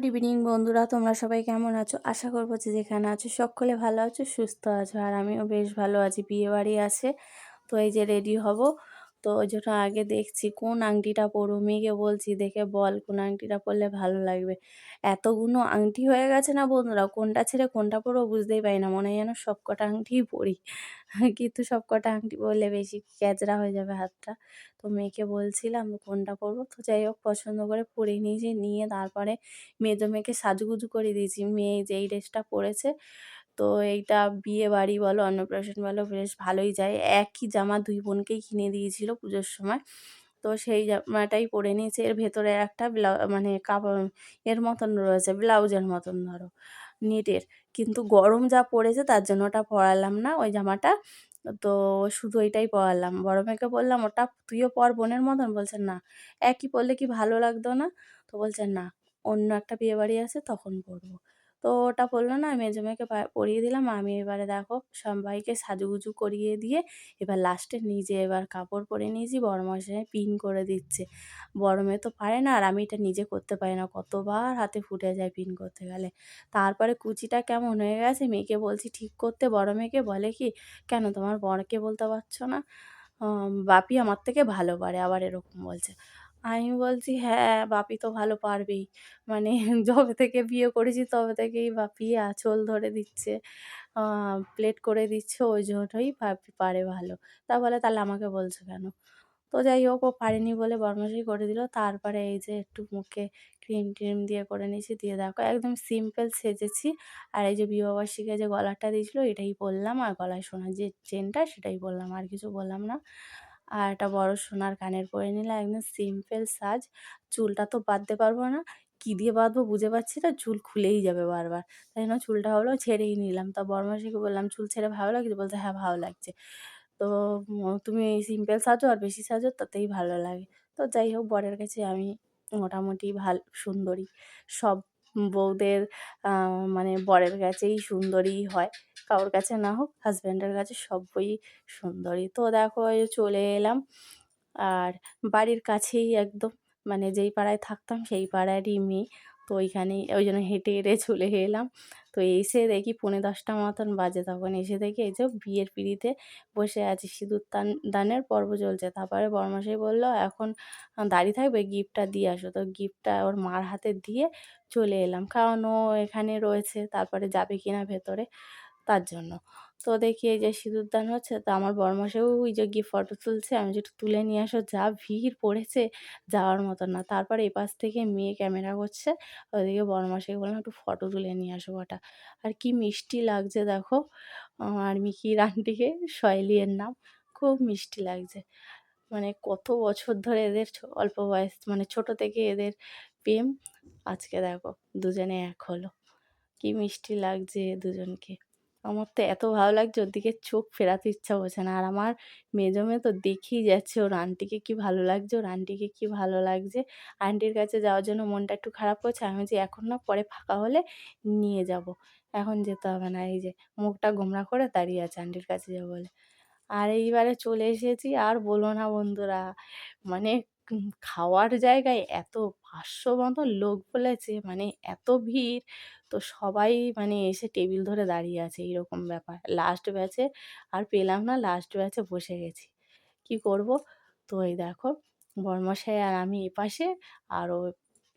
Evening বন্ধুরা, তোমরা সবাই কেমন আছো? আশা করবো যে যেখানে আছো সকলে ভালো আছো, সুস্থ আছো। আর আমিও বেশ ভালো আছি। বিয়ে বাড়ি আছে, তো এই যে রেডি হব। তো ওই জন্য আগে দেখছি কোন আংটিটা পরবো। মেয়েকে বলছি, দেখে বল কোন আংটিটা পরলে ভালো লাগবে। এতগুলো আংটি হয়ে গেছে না বন্ধুরা, কোনটা ছেড়ে কোনটা পরবো বুঝতেই পারি না। মনে হয় যেন সব কটা আংটিই পরি। কিন্তু সব কটা আংটি পরলে বেশি ক্যাচরা হয়ে যাবে হাতটা। তো মেয়েকে বলছিলাম কোনটা পরবো। তো যাই হোক পছন্দ করে পরে নিয়েছি, নিয়ে তারপরে মেয়েকে সাজুগুজু করে দিয়েছি। মেয়ে যেই ড্রেসটা পরেছে, তো এইটা বিয়ে বাড়ি বলো অন্নপ্রাশন বলো বেশ ভালোই যায়। একই জামা দুই বোনকেই কিনে দিয়েছিল পুজোর সময়। তো সেই জামাটাই পরে নিয়েছে। এর ভেতরে একটা মানে কাপড় এর মতন রয়েছে, ব্লাউজের মতন ধরো, নেটের। কিন্তু গরম যা পড়েছে তার জন্য ওটা পরালাম না ওই জামাটা। তো শুধু ওইটাই পরালাম। বড় মেয়েকে বললাম, ওটা তুইও পর বোনের মতন। বলছে না, একই পরলে কি ভালো লাগতো না? তো বলছে না, অন্য একটা বিয়েবাড়ি আছে তখন পরবো। তো ওটা পরল না, মেজো মেয়েকে পরিয়ে দিলাম। আমি এবারে দেখো সবাইকে সাজুগুজু করিয়ে দিয়ে এবার লাস্টে নিজে এবার কাপড় পরে নিয়েছি। বড় মশাই পিন করে দিচ্ছে। বড় মেয়ে তো পারে না, আর আমি এটা নিজে করতে পারি না। কতবার হাতে ফুটে যায় পিন করতে গেলে। তারপরে কুচিটা কেমন হয়ে গেছে মেয়েকে বলছি ঠিক করতে। বড় মেয়েকে বলে কি, কেন তোমার বরকে বলতে পারছো না? বাপি আমার থেকে ভালো পারে, আবার এরকম বলছে। আমি বলছি, হ্যাঁ বাপি তো ভালো পারবেই। মানে যবে থেকে বিয়ে করেছি তবে থেকেই বাপি আঁচল ধরে দিচ্ছে, আ প্লেট করে দিচ্ছে, ওই জন্যই বাপি পারে ভালো। তা বলে, তাহলে আমাকে বলছো কেন? তো যাই হোক, ও পারেনি বলে বদমাশি করে দিল। তারপরে এই যে একটু মুখে ক্রিম-ট্রিম দিয়ে করে নিয়েছি। দিয়ে দেখো একদম সিম্পল সেজেছি। আর এই যে বিবাহবার্ষিকী যে গলারটা দিয়েছিল এটাই পরলাম, আর গলায় সোনার যে চেনটা সেটাই পরলাম, আর কিছু পরলাম না। আর একটা বড় সোনার কানের পরে নিলাম, একদম সিম্পল সাজ। চুলটা তো বাঁধতে পারবো না। কি দিয়ে বাঁধবো বুঝে পাচ্ছি না, চুল খুলেই যাবে বারবার। তাই জন্য চুলটা হলো ছেড়েই নিলাম। তা বড়মাসিকে বললাম, চুল ছেড়ে ভালো লাগছে? বলছে, হ্যাঁ ভালো লাগছে। তো তুমি সিম্পল সাজো আর বেশি সাজো তাতেই ভালো লাগে। তো যাই হোক, বরের কাছে আমি মোটামুটি সুন্দরী। সব বউদের মানে বরের কাছেই সুন্দরীই হয়। কারোর কাছে না হোক, হাসব্যান্ডের কাছে সব্বই সুন্দরী। তো দেখো এই যে চলে এলাম। আর বাড়ির কাছেই একদম, মানে যেই পাড়ায় থাকতাম সেই পাড়ারই মেয়ে। তো ওইখানেই ওই জন্য হেঁটে হেঁটে চলে এলাম। তো এসে দেখি 10:45 মতন বাজে। তখন এসে দেখি এই যে বিয়ের পিঁড়িতে বসে আছি, সিঁদুর দানের পর্ব চলছে। তারপরে বরমশাই বলল, এখন দাঁড়িয়ে থাকবে, গিফটটা দিয়ে আসো। তো গিফটটা ওর মার হাতে দিয়ে চলে এলাম, কারণ ও এখানে রয়েছে, তারপরে যাবে কিনা ভেতরে তার জন্য। তো দেখি এই যে সিঁদুরদান হচ্ছে, তো আমার বরমশাইও ওই যে গিয়ে ফটো তুলছে। আমি যে, একটু তুলে নিয়ে আসো। যা ভিড় পড়েছে, যাওয়ার মতন না। তারপরে এপাশ থেকে মেয়ে ক্যামেরা করছে, ওইদিকে বরমশাইকে বললাম একটু ফটো তুলে নিয়ে আসো কটা। আর কি মিষ্টি লাগছে দেখো, আর মিকির আন্টিকে, সয়েলি এর নাম, খুব মিষ্টি লাগছে। মানে কত বছর ধরে এদের অল্প বয়স, মানে ছোট থেকে এদের প্রেম, আজকে দেখো দুজনে এক হলো। কি মিষ্টি লাগছে দুজনকে। আমার তো এত ভালো লাগছে, ওর দিকে চোখ ফেরাতে ইচ্ছা করছে না। আর আমার মেজো মেয়ে তো দেখেই যাচ্ছে ওর আন্টিকে কি ভালো লাগছে, ওর আন্টিকে কি ভালো লাগছে। আন্টির কাছে যাওয়ার জন্য মনটা একটু খারাপ করছে। আমি যে এখন না, পরে ফাঁকা হলে নিয়ে যাব। এখন যেতে হবে না। এই যে মুখটা গোমড়া করে দাঁড়িয়ে আছে আন্টির কাছে যাবো বলে। আর এইবারে চলে এসেছি, আর বলো না বন্ধুরা, মানে খাওয়ার জায়গায় এত 500 মতো লোক বলেছে, মানে এত ভিড়। তো সবাই মানে এসে টেবিল ধরে দাঁড়িয়ে আছে, এইরকম ব্যাপার। লাস্ট ব্যাচে আর পেলাম না, লাস্ট ব্যাচে বসে গেছি। কি করব? তো এই দেখো বরমশাই আর আমি এপাশে, আর ও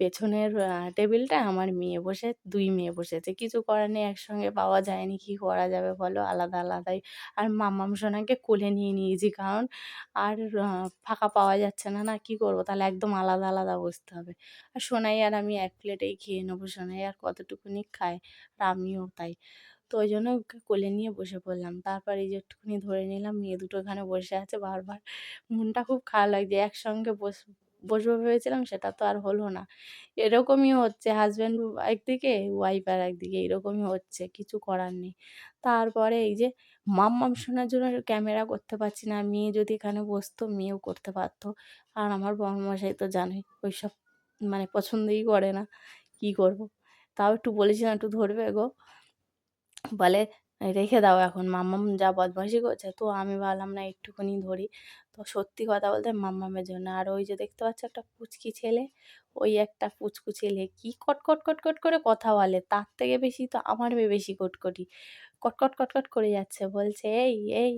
পেছনের টেবিলটায় আমার মেয়ে বসে, 2 মেয়ে বসেছে। কিছু করার নেই, একসঙ্গে পাওয়া যায়নি, কি করা যাবে বলো? আলাদা আলাদাই। আর মাম্মাম সোনাকে কোলে নিয়ে নিয়েছি, কারণ আর ফাঁকা পাওয়া যাচ্ছে না, না কি করব? তাহলে একদম আলাদা আলাদা বসতে হবে। আর সোনাই আর আমি এক প্লেটেই খেয়ে নেবো। সোনাই আর কতটুকুনি খায়, আর আমিও তাই। তো ওই জন্য ওকে কোলে নিয়ে বসে পড়লাম। তারপর এই যে একটুখানি ধরে নিলাম, মেয়ে দুটো ওখানে বসে আছে বারবার। মনটা খুব খারাপ লাগছে। একসঙ্গে বসবো ভেবেছিলাম, সেটা তো আর হলো না। এরকমই হচ্ছে, হাসব্যান্ড একদিকে, ওয়াইফ আর একদিকে, এরকমই হচ্ছে, কিছু করার নেই। তারপরে এই যে মাম্মাম শোনার জন্য ক্যামেরা করতে পারছি না। মেয়ে যদি এখানে বসতো, মেয়েও করতে পারতো। আর আমার বড়মশাই তো জানোই ওইসব মানে পছন্দই করে না। কি করব? তাও একটু বলেছিলাম, একটু ধরবে গো। বলে, রেখে দাও এখন, মাম্মাম যা বদমাইশি করছে। তো আমি ভাবলাম না একটুখানি ধরি। তো সত্যি কথা বলতে মাম্মামের জন্য। আর ওই যে দেখতে পাচ্ছ একটা পুচকি ছেলে, ওই একটা পুচকু ছেলে কি কটকট, কটকট করে কথা বলে। তার থেকে বেশি তো আমার মেয়ে বেশি কটকটি। কটকট, কটকট করে যাচ্ছে। বলছে, "এই, এই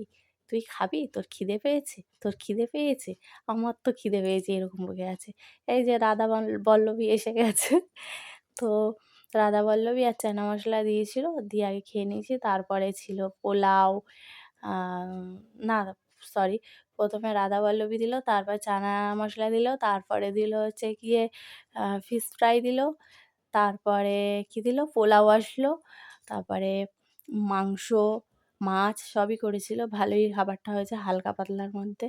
তুই খাবি? তোর খিদে পেয়েছে? তোর খিদে পেয়েছে? আমার তো খিদে পেয়েছে।" এরকম বকে আছে। এই যে রাধা বল্লভী এসে গেছে। তো রাধাবল্লভী আর চানা মশলা দিয়েছিল, দিয়ে আগে খেয়ে নিয়েছি। তারপরে ছিল পোলাও, না সরি, ১ম এ রাধাবল্লভী দিল, তারপর চানা মশলা দিল, তারপরে দিল হচ্ছে গিয়ে ফিশ ফ্রাই দিল, তারপরে কি দিল? পোলাও আসলো, তারপরে মাংস, মাছ সবই করেছিল। ভালোই খাবারটা হয়েছে হালকা পাতলার মধ্যে।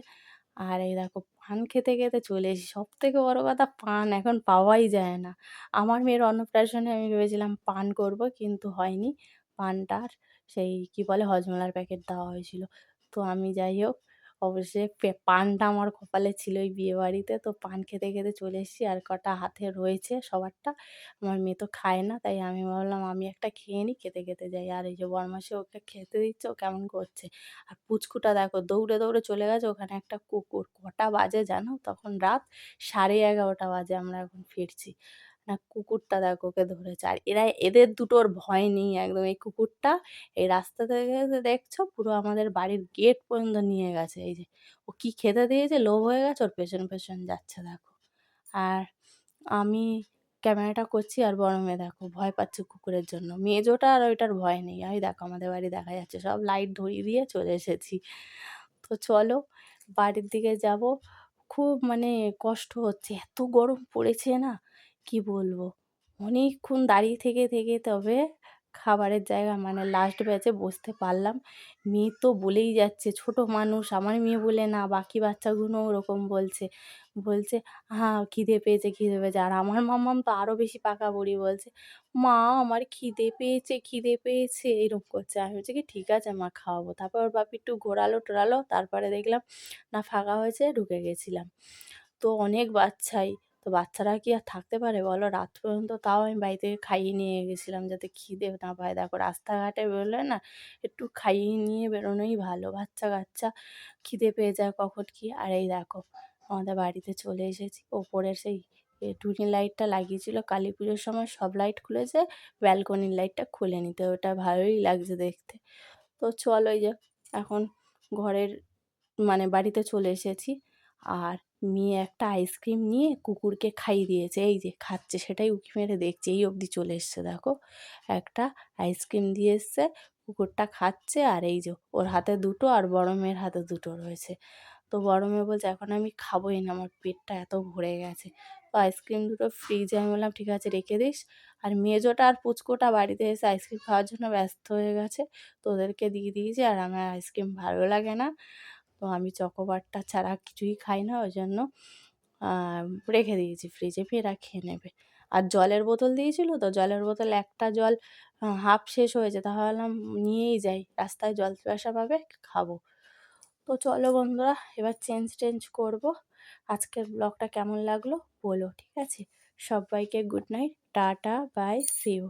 আর এই দেখো পান খেতে, খেতে চলে এসেছি। সবথেকে বড় কথা পান এখন পাওয়াই যায় না। আমার মেয়ের অন্নপ্রাশনে আমি ভেবেছিলাম পান করব, কিন্তু হয়নি। পানটার সেই কি বলে হজমলার প্যাকেট দেওয়া হয়েছিল। তো আমি যাই হোক অবশ্যই পানটা আমার কপালে ছিল ওই বিয়েবাড়িতে। তো পান খেতে, খেতে চলে এসেছি। আর কটা হাতে রয়েছে সবারটা। আমার মেয়ে তো খায় না, তাই আমি ভাবলাম আমি একটা খেয়ে নিই, খেতে, খেতে যাই। আর এই যে বরমাসি ওকে খেতে দিচ্ছে, ও কেমন করছে। আর পুচকুটা দেখো দৌড়ে, দৌড়ে চলে গেছে, ওখানে একটা কুকুর। কটা বাজে জানো? তখন রাত 11:30 বাজে, আমরা এখন ফিরছি। না কুকুরটা দেখো ওকে ধরেছে। আর এদের দুটোর ভয় নেই একদম। এই কুকুরটা এই রাস্তা থেকে যে দেখছো পুরো আমাদের বাড়ির গেট পর্যন্ত নিয়ে গেছে। এই যে ও কি খেতে দিয়েছে, লোভ হয়ে গেছে, ওর পেছন, পেছন যাচ্ছে দেখো। আর আমি ক্যামেরাটা করছি আর বড় মেয়ে দেখো ভয় পাচ্ছে কুকুরের জন্য। মেজোটা আর ওইটার ভয় নেই। ওই দেখো আমাদের বাড়ি দেখা যাচ্ছে। সব লাইট ধরিয়ে দিয়ে চলে এসেছি। তো চলো বাড়ির দিকে যাব। খুব মানে কষ্ট হচ্ছে। এত গরম পড়েছে না, কি বলবো? অনেকক্ষণ দাঁড়িয়ে থেকে, থেকে তবে খাবারের জায়গা মানে লাস্ট ব্যাচে বসতে পারলাম। মেয়ে তো বলেই যাচ্ছে, ছোট মানুষ, আমার মেয়ে বলে না, বাকি বাচ্চাগুলোও ওরকম বলছে। বলছে, "হ্যাঁ, খিদে পেয়েছে, খিদে পেয়েছে।" আর আমার মাম্মাম তো আরও বেশি পাকা বুড়ি বলছে, "মা আমার খিদে পেয়েছে, খিদে পেয়েছে।" এরকম করছে। আমি বলছি কি, "ঠিক আছে মা খাওয়াবো।" তারপর ওর বাপি একটু ঘোরালো-টোরালো। তারপরে দেখলাম না ফাঁকা হয়েছে, ঢুকে গেছিলাম। তো অনেক বাচ্চাই। তো বাচ্চারা কি আর থাকতে পারে বলো? রাত পর্যন্ত তাও আমি বাড়ি থেকে খাইয়ে নিয়ে গেছিলাম যাতে খিদে না পায়। দেখো রাস্তাঘাটে বেরোলে না একটু খাইয়ে নিয়ে বেরোনোই ভালো। বাচ্চা-কাচ্চা খিদে পেয়ে যায় কখন কি। আর এই দেখো আমাদের বাড়িতে চলে এসেছি। ওপরের সেই টুনি লাইটটা লাগিয়েছিল কালী পুজোর সময়, সব লাইট খুলেছে, ব্যালকনির লাইটটা খুলেনি। তো ওটা ভালোই লাগছে দেখতে। তো চলো এই যে এখন ঘরের মানে বাড়িতে চলে এসেছি। আর মেয়ে একটা আইসক্রিম নিয়ে কুকুরকে খাইয়ে দিয়েছে। এই যে খাচ্ছে, সেটাই উঁকি মেরে দেখছি। এই অবধি চলে এসছে দেখো। একটা আইসক্রিম দিয়ে এসছে, কুকুরটা খাচ্ছে। আর এই যে ওর হাতে 2টো আর বড় মেয়ের হাতে 2টো রয়েছে। তো বড় মেয়ে বলছে, "এখন আমি খাবোই না, আমার পেটটা এত ভরে গেছে।" তো আইসক্রিম 2টো ফ্রিজে, আমি বললাম, "ঠিক আছে রেখে দিস।" আর মেজোটা আর পুচকোটা বাড়িতে এসে আইসক্রিম খাওয়ার জন্য ব্যস্ত হয়ে গেছে। তো ওদেরকে দিয়ে দিয়েছি। আর আমার আইসক্রিম ভালো লাগে না। তো আমি চকোবারটা ছাড়া কিছুই খাই না, ওই জন্য আ রেখে দিয়েছি ফ্রিজে, এরা খেয়ে নেবে। আর জলের বোতল দিয়েছিল তো, জলের বোতল একটা জল হাফ শেষ হয়েছে। তা ভাবলাম নিয়েই যাই, রাস্তায় জল পিপাসা পাবে, খাবো। তো চলো বন্ধুরা এবার চেঞ্জ করবো। আজকের ব্লগটা কেমন লাগলো বলো, ঠিক আছে? সব্বাইকে good night, tata, bye, see you.